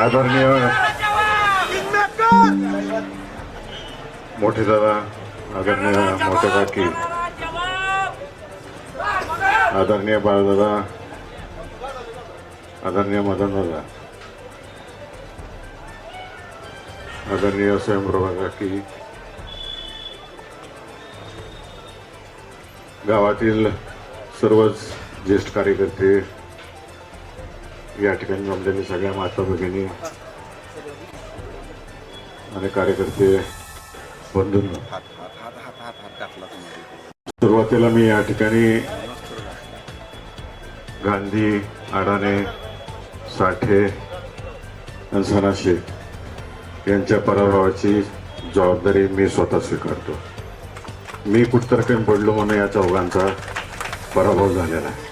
आदरणीय मोठे दादा, आदरणीय मोठे काकी, आदरणीय बाळदादा, आदरणीय मदन दादा, आदरणीय स्वयंप्रभा काकी, गावातील सर्वच ज्येष्ठ कार्यकर्ते, या ठिकाणी जमलेले सगळ्या माता भगिनी आणि कार्यकर्ते बंधूंनो, सुरुवातीला मी या ठिकाणी गांधी, अडाणे, साठे आणि सनाशे यांच्या पराभवाची जबाबदारी मी स्वतः स्वीकारतो. मी कुठतर कमी पडलो म्हणून या चौघांचा पराभव झालेला आहे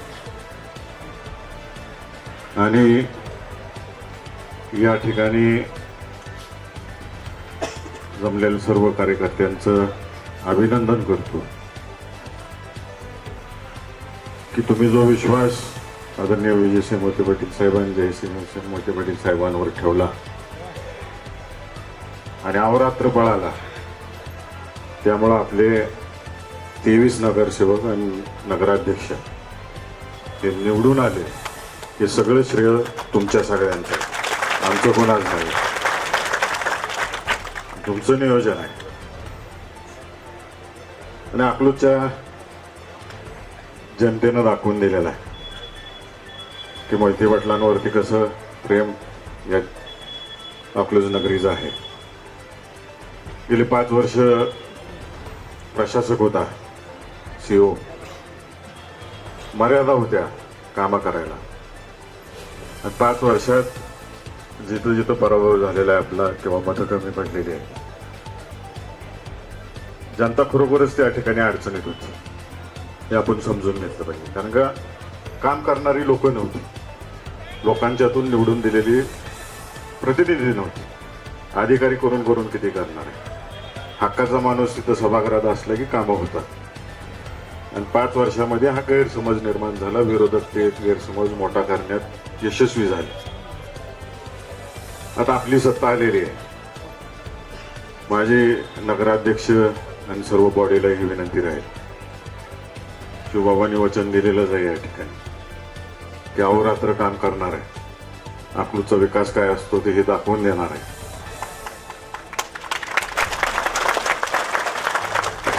आणि या ठिकाणी जमलेल्या सर्व कार्यकर्त्यांचं अभिनंदन करतो की तुम्ही जो विश्वास आदरणीय विजयसिंह मोहिते पाटील साहेबांनी जयसिंह मोहिते पाटील साहेबांवर ठेवला आणि अहोरात्र पळाला, त्यामुळं आपले 23 नगरसेवक आणि नगराध्यक्ष हे निवडून आले. हे सगळं श्रेय तुमच्या सगळ्यांचं आहे, आमचं कोणाच नाही. तुमचं नियोजन आहे आणि अकलूजच्या जनतेनं दाखवून दिलेलं आहे की मोहिते पाटलांवरती कसं प्रेम या अकलूज नगरीचं आहे. गेली 5 वर्ष प्रशासक होता, सीओ, मर्यादा होत्या कामं करायला. 5 वर्षात जिथं जिथं पराभव झालेला आहे आपला किंवा मतं कमी पडलेली आहे, जनता खरोखरच त्या ठिकाणी अडचणीत होती. हे आपण समजून घेतलं पाहिजे, कारण का काम करणारी लोक नव्हती, लोकांच्यातून निवडून दिलेली प्रतिनिधी नव्हती. अधिकारी करून करून किती करणार आहे. हक्काचा माणूस तिथं सभागृहात असला की कामं होतात आणि 5 वर्षामध्ये हा गैरसमज निर्माण झाला. विरोधक ते गैरसमज मोठा करण्यात यशस्वी झाले. आता आपली सत्ता आलेली आहे. माझे नगराध्यक्ष आणि सर्व बॉडीला ही विनंती राहील, शिवबाबांनी वचन दिलेलंच आहे या ठिकाणी की अहोरात्र काम करणार आहे, अकलूजचा विकास काय असतो ते हे दाखवून देणार आहे.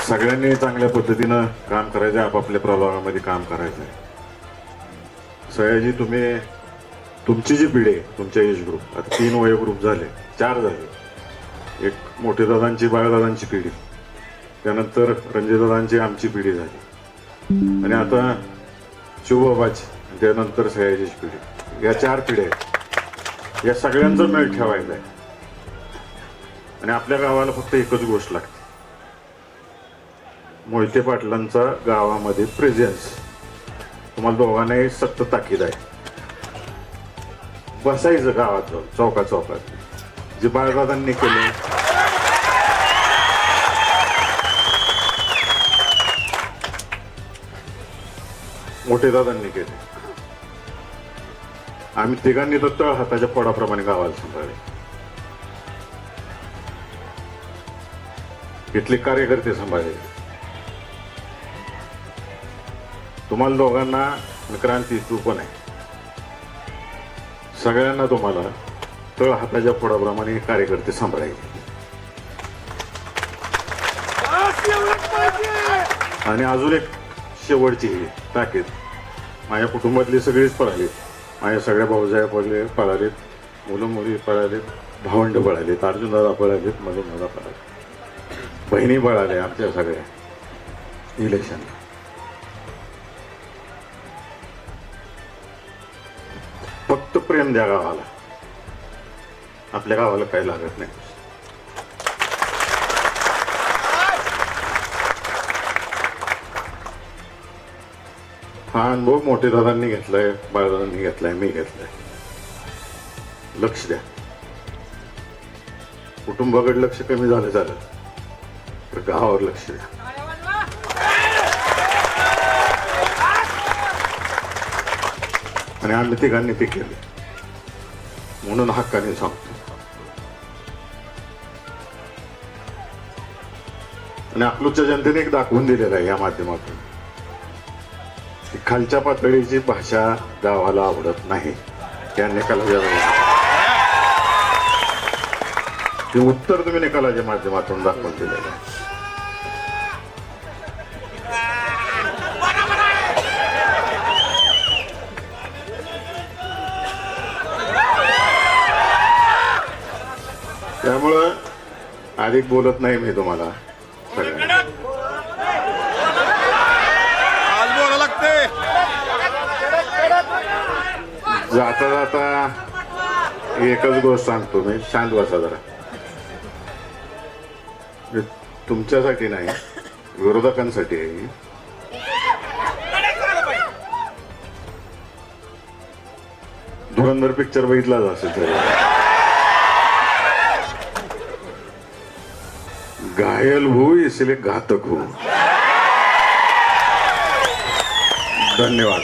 सगळ्यांनी चांगल्या पद्धतीनं काम करायचं आहे, आपापल्या प्रभागामध्ये काम करायचं आहे. सयाजी, तुम्ही तुमची जी पिढी आहे, तुमच्या एज ग्रुप, आता 3 वय ग्रुप झाले, 4 झाले. एक मोठे दादांची, बाळदादांची पिढी, त्यानंतर रणजितदादांची आमची पिढी झाली आणि आता शिवबाबाची, त्यानंतर सयाजीची पिढी. या 4 पिढ्या आहेत. या सगळ्यांचा मेळ ठेवायचा आहे आणि आपल्या गावाला फक्त एकच गोष्ट लागते, मोहिते पाटलांचा गावामध्ये प्रेझेन्स. तुम्हाला दोघांनाही सतत ताकीद आहे. बसायचं गावात जाऊन चौका चौकात, जे बाळदादांनी केले, मोठे दादांनी केले. आम्ही तिघांनी तर तळ हाताच्या पोडाप्रमाणे गावाला सांभाळले. इथले कार्यकर्ते सांभाळले. तुम्हाला दोघांना क्रांती तू पण आहे, सगळ्यांना तुम्हाला तळ हाताच्या फोडाप्रमाणे कार्यकर्ते सांभाळायचे. आणि अजून एक शेवटची ही ताकीद, माझ्या कुटुंबातली सगळीच पळाली, माझ्या सगळ्या भाऊजाया पळालेत, मुलं मुली पळालेत, भावंड पळालेत, अर्जुनदादा पळालेत, मधुनदादा पळाले, बहिणी पळाले आमच्या सगळ्या इलेक्शनला. फक्त प्रेम द्या गावाला, आपल्या गावाला काही लागत नाही. हा अनुभव मोठे दादांनी घेतलाय, बाळदादांनी घेतलाय, मी घेतलाय. लक्ष द्या. कुटुंबाकडे लक्ष कमी झालं तर गावावर लक्ष द्या. आणि आम्ही तिघांनी ते केले. म्हणून हक्काने सांगतो. आणि अकलूजच्या जनतेने एक दाखवून दिलेलं आहे या माध्यमातून की खालच्या पातळीची भाषा गावाला आवडत नाही. त्या निकालाच्या हे उत्तर तुम्ही निकालाच्या माध्यमातून दाखवून दिलेलं आहे. त्यामुळं अधिक बोलत नाही मी तुम्हाला सगळ्यांना. आज बोलायला लागते. जाता जाता एकच गोष्ट सांगतो मी, शांत बसा जरा. हे तुमच्यासाठी नाही, विरोधकांसाठी आहे. धुरंधर पिक्चर बघितलाच असेल तरी. घायल हो इसलिए घातक हो. धन्यवाद.